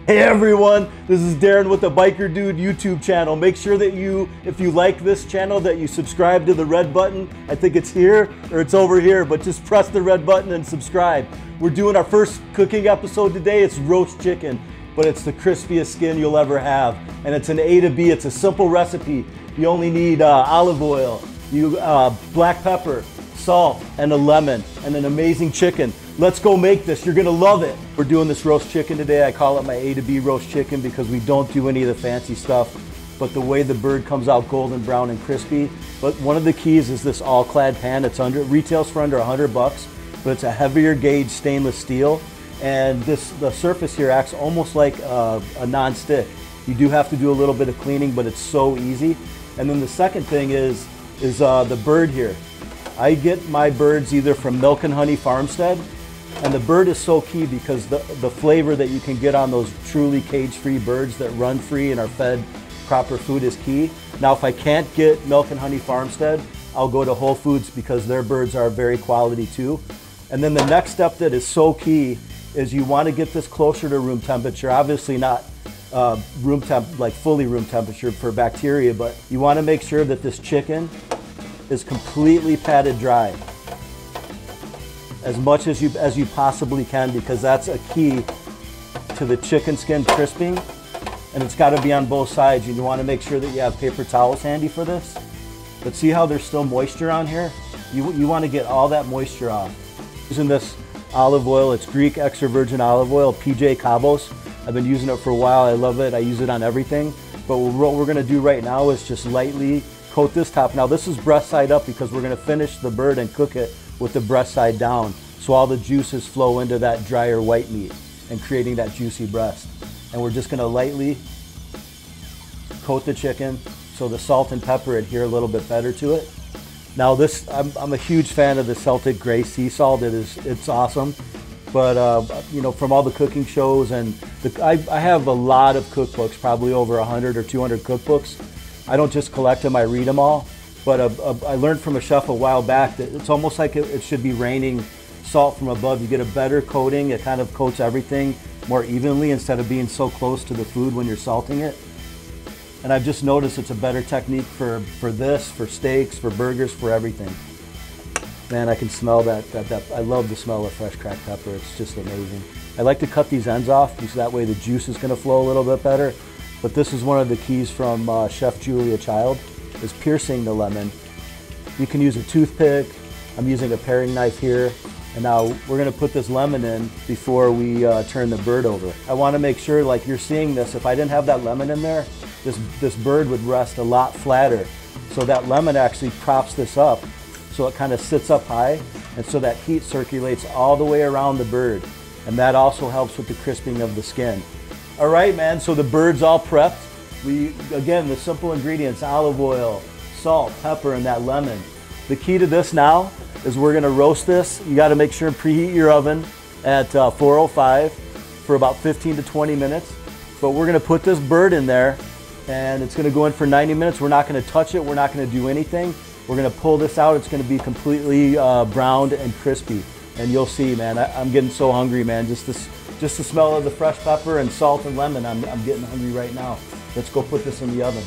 Hey everyone, this is Darren with the Biker Dude YouTube channel. Make sure that if you like this channel, that you subscribe to the red button. I think it's here or it's over here, but just press the red button and subscribe. We're doing our first cooking episode today. It's roast chicken, but it's the crispiest skin you'll ever have. And it's an A to B, it's a simple recipe. You only need olive oil, black pepper, salt, and a lemon, and an amazing chicken. Let's go make this. You're gonna love it. We're doing this roast chicken today. I call it my A to B roast chicken because we don't do any of the fancy stuff, but the way the bird comes out golden brown and crispy. But one of the keys is this all-clad pan. It retails for under $100, but it's a heavier gauge stainless steel, and the surface here acts almost like a non-stick. You do have to do a little bit of cleaning, but it's so easy. And then the second thing is the bird here. I get my birds either from Milk and Honey Farmstead, and the bird is so key because the flavor that you can get on those truly cage-free birds that run free and are fed proper food is key. Now, if I can't get Milk and Honey Farmstead, I'll go to Whole Foods because their birds are very quality too. And then the next step that is so key is you want to get this closer to room temperature. Obviously not room temp, like fully room temperature for bacteria, but you want to make sure that this chicken is completely patted dry as much as you possibly can, because that's a key to the chicken skin crisping, and it's got to be on both sides. You want to make sure that you have paper towels handy for this. But see how there's still moisture on here? You want to get all that moisture off. Using this olive oil, it's Greek extra virgin olive oil, PJ Cabos. I've been using it for a while. I love it. I use it on everything. But what we're going to do right now is just lightly coat this top. Now this is breast side up because we're going to finish the bird and cook it with the breast side down, so all the juices flow into that drier white meat and creating that juicy breast. And we're just going to lightly coat the chicken so the salt and pepper adhere a little bit better to it. Now this, I'm a huge fan of the Celtic Grey Sea Salt. It's awesome. But you know, from all the cooking shows, and I have a lot of cookbooks, probably over 100 or 200 cookbooks. I don't just collect them, I read them all. But I learned from a chef a while back that it's almost like it should be raining salt from above. You get a better coating. It kind of coats everything more evenly instead of being so close to the food when you're salting it. And I've just noticed it's a better technique for this, for steaks, for burgers, for everything. Man, I can smell that. I love the smell of fresh cracked pepper. It's just amazing. I like to cut these ends off because that way the juice is going to flow a little bit better. But this is one of the keys from Chef Julia Child, is piercing the lemon. You can use a toothpick. I'm using a paring knife here. And now we're going to put this lemon in before we turn the bird over. I want to make sure, like you're seeing this, if I didn't have that lemon in there, this bird would rest a lot flatter. So that lemon actually props this up, so it kind of sits up high, and so that heat circulates all the way around the bird. And that also helps with the crisping of the skin. All right, man, so the bird's all prepped. Again, the simple ingredients: olive oil, salt, pepper, and that lemon. The key to this now is we're gonna roast this. You gotta make sure and preheat your oven at 405 for about 15 to 20 minutes. But we're gonna put this bird in there, and it's gonna go in for 90 minutes. We're not gonna touch it, we're not gonna do anything. We're gonna pull this out. It's gonna be completely browned and crispy. And you'll see, man, I'm getting so hungry, man. Just the smell of the fresh pepper and salt and lemon, I'm getting hungry right now. Let's go put this in the oven.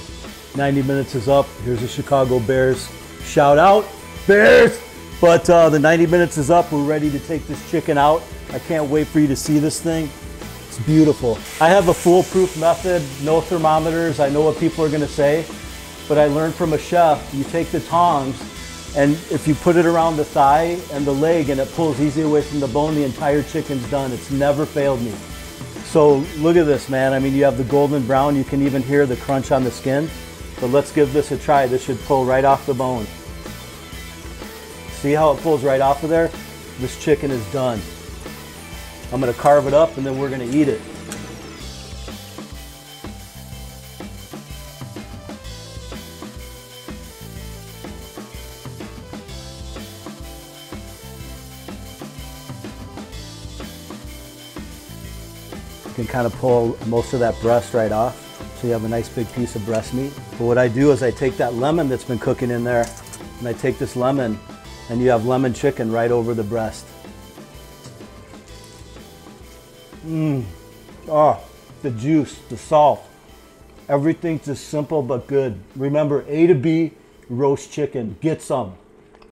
90 minutes is up. Here's the Chicago Bears. Shout out, Bears! But the 90 minutes is up. We're ready to take this chicken out. I can't wait for you to see this thing. It's beautiful. I have a foolproof method, no thermometers. I know what people are gonna say, but I learned from a chef, you take the tongs, and if you put it around the thigh and the leg and it pulls easy away from the bone, the entire chicken's done. It's never failed me. So look at this, man. I mean, you have the golden brown. You can even hear the crunch on the skin. But let's give this a try. This should pull right off the bone. See how it pulls right off of there? This chicken is done. I'm gonna carve it up and then we're gonna eat it. You can kind of pull most of that breast right off, so you have a nice big piece of breast meat. But what I do is I take that lemon that's been cooking in there, and I take this lemon, and you have lemon chicken right over the breast. Oh, the juice, the salt. Everything's just simple but good. Remember, A to B roast chicken. Get some.